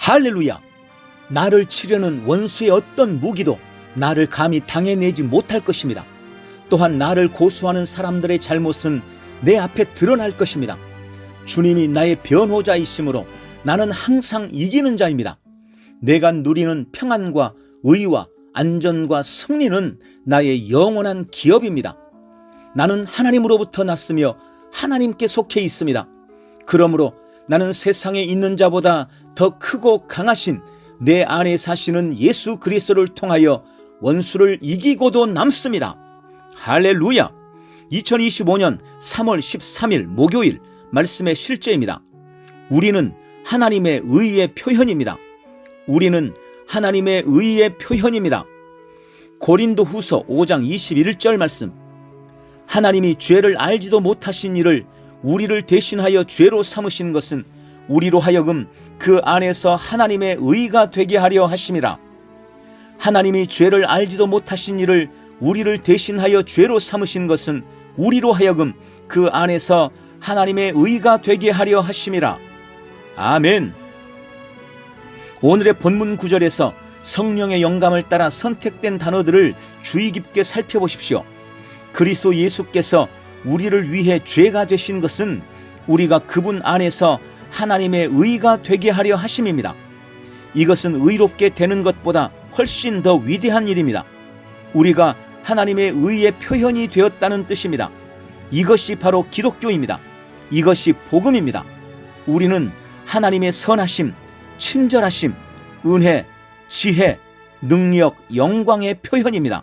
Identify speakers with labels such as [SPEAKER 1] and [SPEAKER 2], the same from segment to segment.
[SPEAKER 1] 할렐루야! 나를 치려는 원수의 어떤 무기도 나를 감히 당해내지 못할 것입니다. 또한 나를 고소하는 사람들의 잘못은 내 앞에 드러날 것입니다. 주님이 나의 변호자이시므로 나는 항상 이기는 자입니다. 내가 누리는 평안과 의와 안전과 승리는 나의 영원한 기업입니다. 나는 하나님으로부터 났으며 하나님께 속해 있습니다. 그러므로 나는 세상에 있는 자보다 더 크고 강하신 내 안에 사시는 예수 그리스도를 통하여 원수를 이기고도 남습니다. 할렐루야! 2025년 3월 13일 목요일 말씀의 실제입니다. 우리는 하나님의 의의 표현입니다. 우리는 하나님의 의의 표현입니다. 고린도후서 5장 21절 말씀. 하나님이 죄를 알지도 못하신 이를 우리를 대신하여 죄로 삼으신 것은 우리로 하여금 그 안에서 하나님의 의가 되게 하려 하심이라. 하나님이 죄를 알지도 못하신 이를 우리를 대신하여 죄로 삼으신 것은 우리로 하여금 그 안에서 하나님의 의가 되게 하려 하심이라. 아멘. 오늘의 본문 구절에서 성령의 영감을 따라 선택된 단어들을 주의 깊게 살펴보십시오. 그리스도 예수께서 우리를 위해 죄가 되신 것은 우리가 그분 안에서 하나님의 의가 되게 하려 하심입니다. 이것은 의롭게 되는 것보다 훨씬 더 위대한 일입니다. 우리가 하나님의 의의 표현이 되었다는 뜻입니다. 이것이 바로 기독교입니다. 이것이 복음입니다. 우리는 하나님의 선하심, 친절하심, 은혜, 지혜, 능력, 영광의 표현입니다.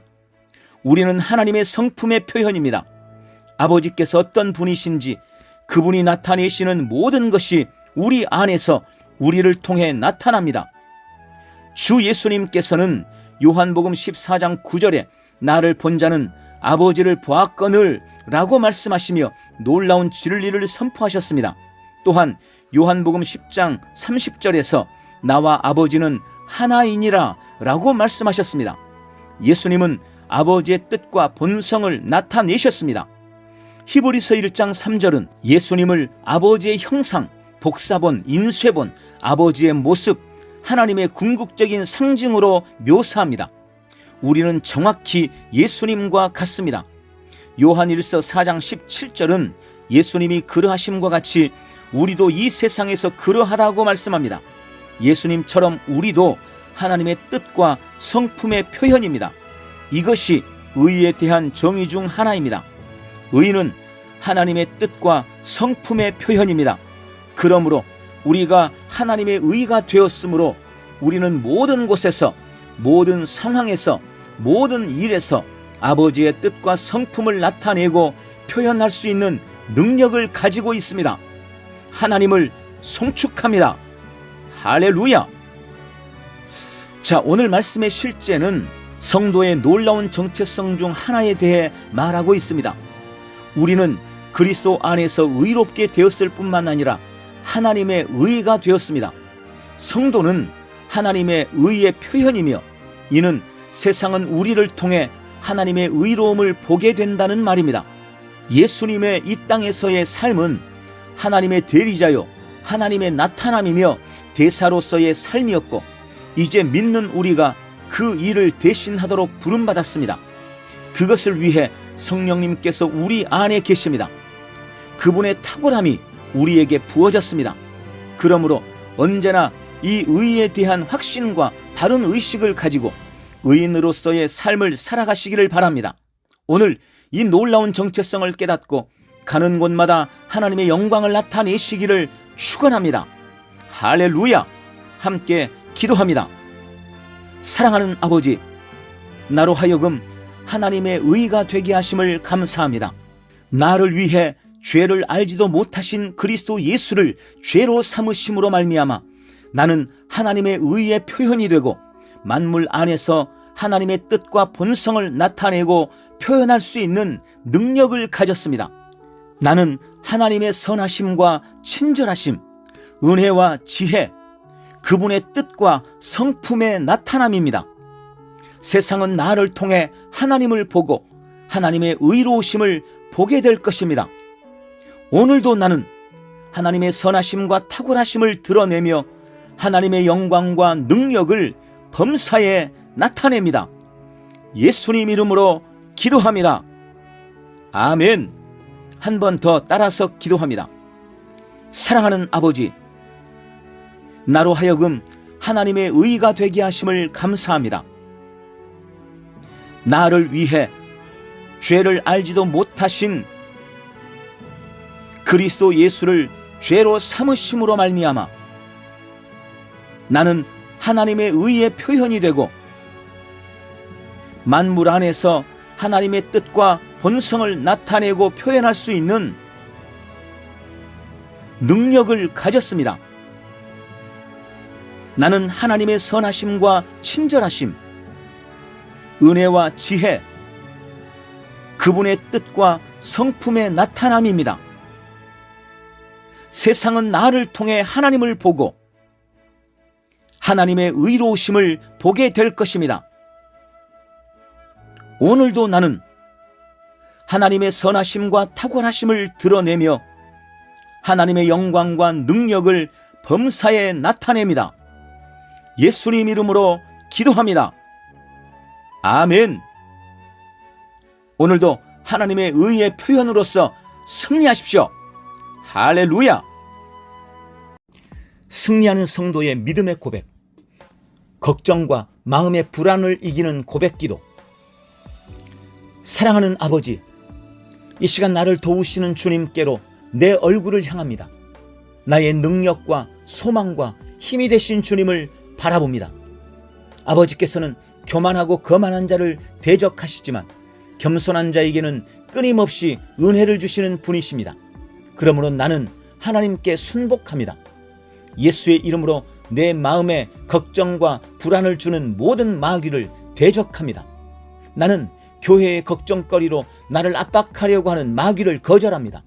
[SPEAKER 1] 우리는 하나님의 성품의 표현입니다. 아버지께서 어떤 분이신지 그분이 나타내시는 모든 것이 우리 안에서 우리를 통해 나타납니다. 주 예수님께서는 요한복음 14장 9절에 나를 본 자는 아버지를 보았거늘 라고 말씀하시며 놀라운 진리를 선포하셨습니다. 또한 요한복음 10장 30절에서 나와 아버지는 하나이니라 라고 말씀하셨습니다. 예수님은 아버지의 뜻과 본성을 나타내셨습니다. 히브리서 1장 3절은 예수님을 아버지의 형상, 복사본, 인쇄본, 아버지의 모습, 하나님의 궁극적인 상징으로 묘사합니다. 우리는 정확히 예수님과 같습니다. 요한 1서 4장 17절은 예수님이 그러하심과 같이 우리도 이 세상에서 그러하다고 말씀합니다. 예수님처럼 우리도 하나님의 뜻과 성품의 표현입니다. 이것이 의에 대한 정의 중 하나입니다. 의는 하나님의 뜻과 성품의 표현입니다. 그러므로 우리가 하나님의 의가 되었으므로 우리는 모든 곳에서, 모든 상황에서, 모든 일에서 아버지의 뜻과 성품을 나타내고 표현할 수 있는 능력을 가지고 있습니다. 하나님을 송축합니다. 할렐루야! 자, 오늘 말씀의 실제는 성도의 놀라운 정체성 중 하나에 대해 말하고 있습니다. 우리는 그리스도 안에서 의롭게 되었을 뿐만 아니라 하나님의 의가 되었습니다. 성도는 하나님의 의의 표현이며 이는 세상은 우리를 통해 하나님의 의로움을 보게 된다는 말입니다. 예수님의 이 땅에서의 삶은 하나님의 대리자요 하나님의 나타남이며 대사로서의 삶이었고 이제 믿는 우리가 그 일을 대신하도록 부름받았습니다. 그것을 위해 성령님께서 우리 안에 계십니다. 그분의 탁월함이 우리에게 부어졌습니다. 그러므로 언제나 이 의에 대한 확신과 바른 의식을 가지고 의인으로서의 삶을 살아가시기를 바랍니다. 오늘 이 놀라운 정체성을 깨닫고 가는 곳마다 하나님의 영광을 나타내시기를 축원합니다. 할렐루야! 함께 기도합니다. 사랑하는 아버지, 나로 하여금 하나님의 의가 되게 하심을 감사합니다. 나를 위해 죄를 알지도 못하신 그리스도 예수를 죄로 삼으심으로 말미암아 나는 하나님의 의의 표현이 되고 만물 안에서 하나님의 뜻과 본성을 나타내고 표현할 수 있는 능력을 가졌습니다. 나는 하나님의 선하심과 친절하심, 은혜와 지혜, 그분의 뜻과 성품의 나타남입니다. 세상은 나를 통해 하나님을 보고 하나님의 의로우심을 보게 될 것입니다. 오늘도 나는 하나님의 선하심과 탁월하심을 드러내며 하나님의 영광과 능력을 범사에 나타냅니다. 예수님 이름으로 기도합니다. 아멘. 한 번 더 따라서 기도합니다. 사랑하는 아버지, 나로 하여금 하나님의 의가 되게 하심을 감사합니다. 나를 위해 죄를 알지도 못하신 그리스도 예수를 죄로 삼으심으로 말미암아 나는 하나님의 의의 표현이 되고 만물 안에서 하나님의 뜻과 본성을 나타내고 표현할 수 있는 능력을 가졌습니다. 나는 하나님의 선하심과 친절하심, 은혜와 지혜, 그분의 뜻과 성품의 나타남입니다. 세상은 나를 통해 하나님을 보고 하나님의 의로우심을 보게 될 것입니다. 오늘도 나는 하나님의 선하심과 탁월하심을 드러내며 하나님의 영광과 능력을 범사에 나타냅니다. 예수님 이름으로 기도합니다. 아멘. 오늘도 하나님의 의의 표현으로서 승리하십시오. 할렐루야. 승리하는 성도의 믿음의 고백, 걱정과 마음의 불안을 이기는 고백기도. 사랑하는 아버지, 이 시간 나를 도우시는 주님께로 내 얼굴을 향합니다. 나의 능력과 소망과 힘이 되신 주님을 바라봅니다. 아버지께서는 교만하고 거만한 자를 대적하시지만 겸손한 자에게는 끊임없이 은혜를 주시는 분이십니다. 그러므로 나는 하나님께 순복합니다. 예수의 이름으로 내 마음에 걱정과 불안을 주는 모든 마귀를 대적합니다. 나는 교회의 걱정거리로 나를 압박하려고 하는 마귀를 거절합니다.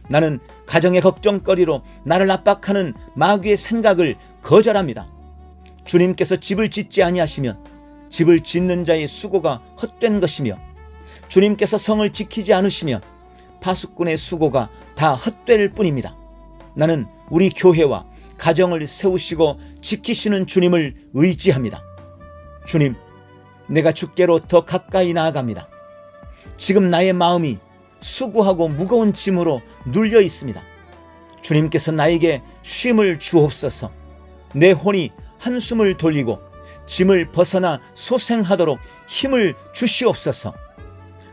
[SPEAKER 1] 나는 가정의 걱정거리로 나를 압박하는 마귀의 생각을 거절합니다. 주님께서 집을 짓지 아니하시면 집을 짓는 자의 수고가 헛된 것이며 주님께서 성을 지키지 않으시면 파수꾼의 수고가 다 헛될 뿐입니다. 나는 우리 교회와 가정을 세우시고 지키시는 주님을 의지합니다. 주님, 내가 주께로 더 가까이 나아갑니다. 지금 나의 마음이 수고하고 무거운 짐으로 눌려 있습니다. 주님께서 나에게 쉼을 주옵소서. 내 혼이 한숨을 돌리고 짐을 벗어나 소생하도록 힘을 주시옵소서.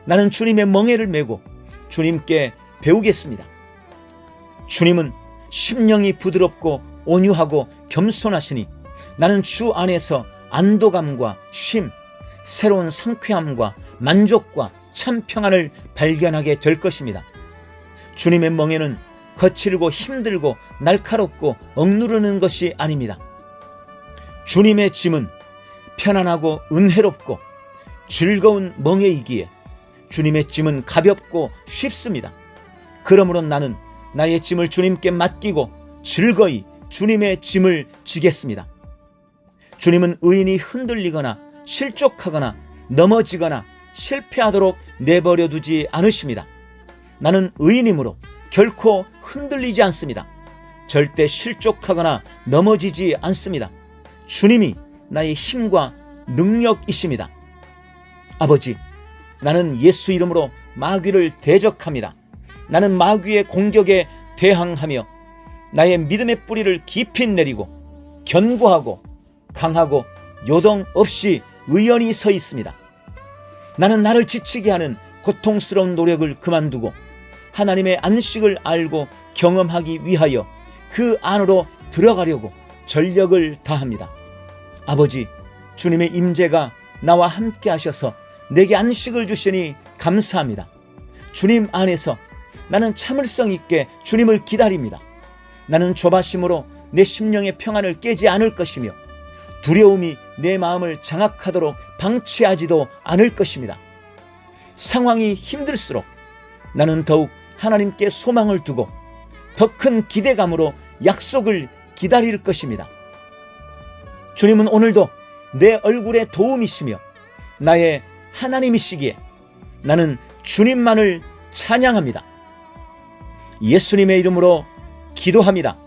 [SPEAKER 1] 나는 주님의 멍에를 메고 주님께 배우겠습니다. 주님은 심령이 부드럽고 온유하고 겸손하시니 나는 주 안에서 안도감과 쉼, 새로운 상쾌함과 만족과 참 평안을 발견하게 될 것입니다. 주님의 멍에는 거칠고 힘들고 날카롭고 억누르는 것이 아닙니다. 주님의 짐은 편안하고 은혜롭고 즐거운 멍에이기에 주님의 짐은 가볍고 쉽습니다. 그러므로 나는 나의 짐을 주님께 맡기고 즐거이 주님의 짐을 지겠습니다. 주님은 의인이 흔들리거나 실족하거나 넘어지거나 실패하도록 내버려 두지 않으십니다. 나는 의인이므로 결코 흔들리지 않습니다. 절대 실족하거나 넘어지지 않습니다. 주님이 나의 힘과 능력이십니다. 아버지, 나는 예수 이름으로 마귀를 대적합니다. 나는 마귀의 공격에 대항하며 나의 믿음의 뿌리를 깊이 내리고 견고하고 강하고 요동 없이 의연히 서 있습니다. 나는 나를 지치게 하는 고통스러운 노력을 그만두고 하나님의 안식을 알고 경험하기 위하여 그 안으로 들어가려고 전력을 다합니다. 아버지, 주님의 임재가 나와 함께 하셔서 내게 안식을 주시니 감사합니다. 주님 안에서 나는 참을성 있게 주님을 기다립니다. 나는 조바심으로 내 심령의 평안을 깨지 않을 것이며 두려움이 내 마음을 장악하도록 방치하지도 않을 것입니다. 상황이 힘들수록 나는 더욱 하나님께 소망을 두고 더 큰 기대감으로 약속을 기다릴 것입니다. 주님은 오늘도 내 얼굴에 도움이시며 나의 하나님이시기에 나는 주님만을 찬양합니다. 예수님의 이름으로 기도합니다.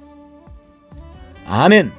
[SPEAKER 1] 아멘.